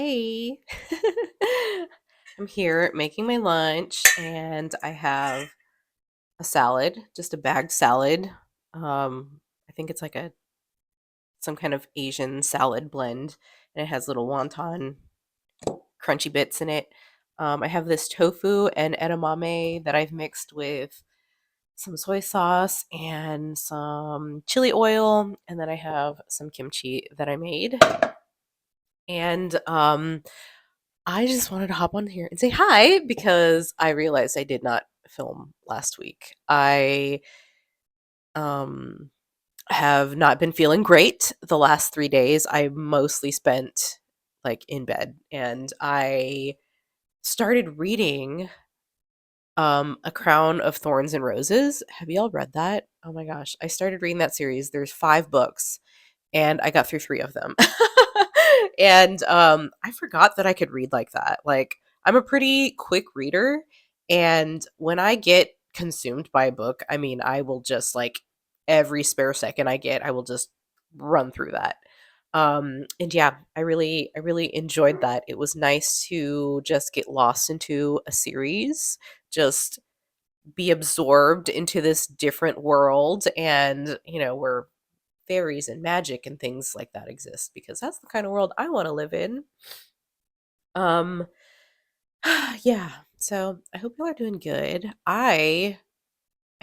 Hey, I'm here making my lunch and I have a salad, just a bagged salad. I think it's like a some kind of Asian salad blend and it has little wonton crunchy bits in it. I have this tofu and edamame that I've mixed with some soy sauce and some chili oil, and then I have some kimchi that I made. And I just wanted to hop on here and say hi because I realized I did not film last week. I um have not been feeling great the last 3 days. I mostly spent like in bed, and I started reading A Crown of Thorns and Roses. Have y'all read that? Oh my gosh. I started reading that series. There's 5 books and I got through 3 of them. And I forgot that I could read like that. Like, I'm a pretty quick reader, and when I get consumed by a book, I mean, I will just like every spare second I get, I will just run through that. And yeah, I really enjoyed that. It was nice to just get lost into a series, just be absorbed into this different world, and where fairies and magic and things like that exist, because that's the kind of world I want to live in. Um yeah. So, I hope y'all are doing good. I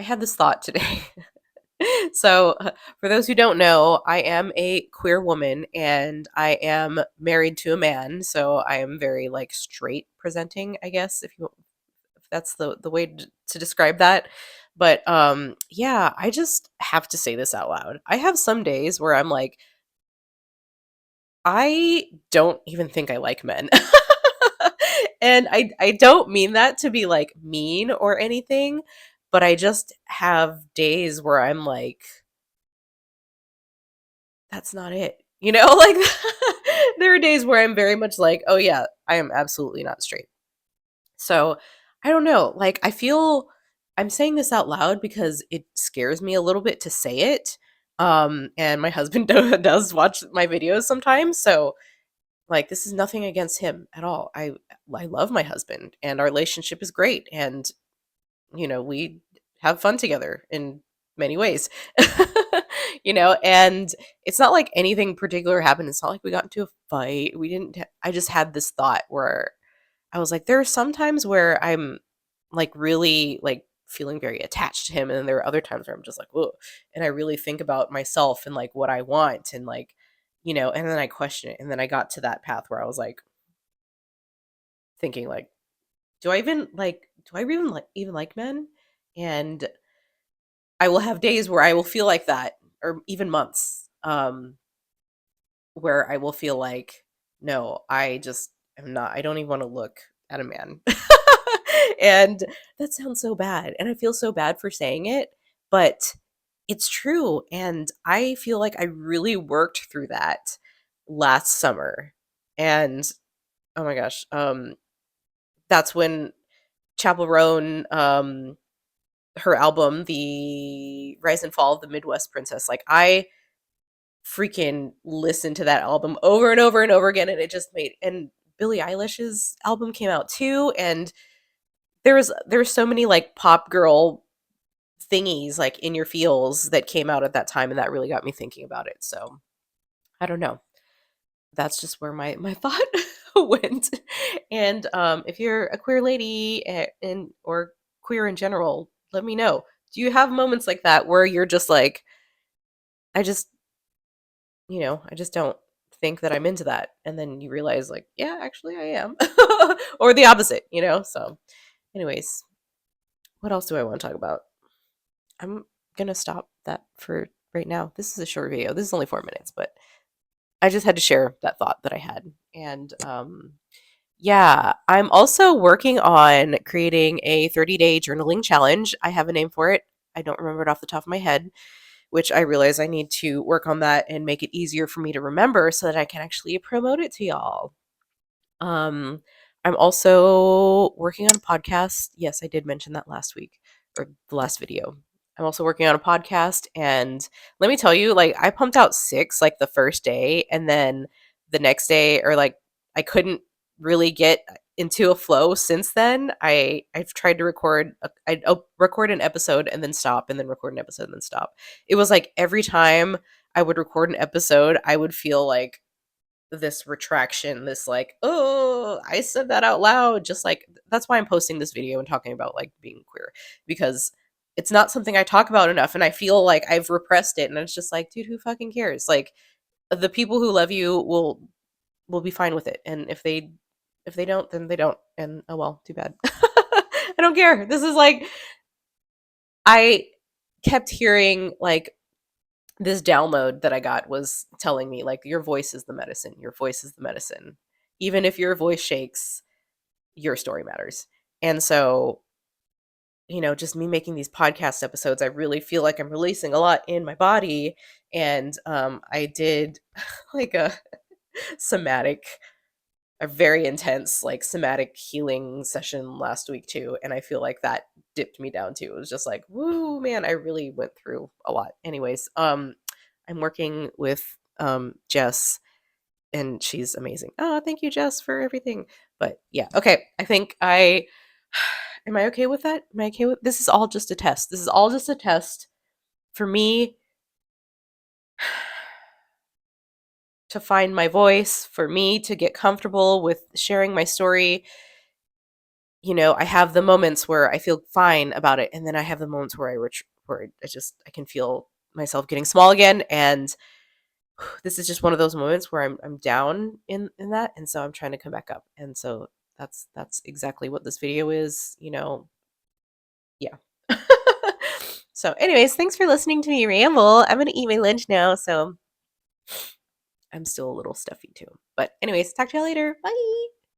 had this thought today. So, for those who don't know, I am a queer woman and I am married to a man, so I am very like straight presenting, I guess, if that's the way to describe that. But yeah, I just have to say this out loud. I have some days where I'm like, I don't even think I like men. And I don't mean that to be like mean or anything, but I just have days where I'm like, that's not it. Like there are days where I'm very much like, oh yeah, I am absolutely not straight. So, I don't know. Like, I feel I'm saying this out loud because it scares me a little bit to say it. And my husband does watch my videos sometimes, so like, this is nothing against him at all. I love my husband and our relationship is great, and we have fun together in many ways. And it's not like anything particular happened. It's not like we got into a fight. We didn't I just had this thought where I was like, there are some times where I'm like really like feeling very attached to him, and then there are other times where I'm just like, whoa, and I really think about myself and like what I want, and like, and then I question it, and then I got to that path where I was like thinking like, do I even like men? And I will have days where I will feel like that, or even months, where I will feel like, no, I just am not. I don't even want to look at a man. And that sounds so bad. And I feel so bad for saying it, but it's true. And I feel like I really worked through that last summer. And oh my gosh, that's when Chappell Roan, her album, The Rise and Fall of the Midwest Princess, like I freaking listened to that album over and over and over again, and it just made and Billie Eilish's album came out too, and there's so many like pop girl thingies like in your feels that came out at that time, and that really got me thinking about it. So I don't know. That's just where my thought went. And if you're a queer lady, or queer in general, let me know. Do you have moments like that where you're just like, I just I just don't think that I'm into that. And then you realize, like, yeah, actually I am. Or the opposite. So, anyways, what else do I want to talk about? I'm going to stop that for right now. This is a short video. This is only 4 minutes, but I just had to share that thought that I had. And yeah, I'm also working on creating a 30-day journaling challenge. I have a name for it. I don't remember it off the top of my head, which I realize I need to work on that and make it easier for me to remember so that I can actually promote it to y'all. Um, I'm also working on a podcast. Yes, I did mention that last week, or the last video. I'm also working on a podcast, and let me tell you, like I pumped out 6 like the first day, and then the next day, or like I couldn't really get into a flow since then. I've tried to I'd record an episode and then stop, and then record an episode and then stop. It was like every time I would record an episode, I would feel like this retraction, this like, oh, I said that out loud. Just like, that's why I'm posting this video and talking about like being queer, because it's not something I talk about enough, and I feel like I've repressed it. And it's just like, dude, who fucking cares? Like, the people who love you will be fine with it, and if they don't, then they don't, and oh well, too bad. I don't care. This is like, I kept hearing like this download that I got was telling me like, your voice is the medicine. Your voice is the medicine. Even if your voice shakes, your story matters. And so, just me making these podcast episodes, I really feel like I'm releasing a lot in my body. And I did like somatic a very intense like somatic healing session last week too, and I feel like that dipped me down too. It was just like, woo, man, I really went through a lot. Anyways, I'm working with Jess, and she's amazing. Oh, thank you, Jess, for everything. But yeah, okay, I think I am I okay with that? Am I okay with this? Is all just a test. This is all just a test for me to find my voice, for me to get comfortable with sharing my story. I have the moments where I feel fine about it, and then I have the moments where I can feel myself getting small again, and this is just one of those moments where I'm down in that, and so I'm trying to come back up. And so that's exactly what this video is, yeah. So anyways, thanks for listening to me ramble. I'm gonna eat my lunch now, so I'm still a little stuffy too. But anyways, talk to y'all later. Bye.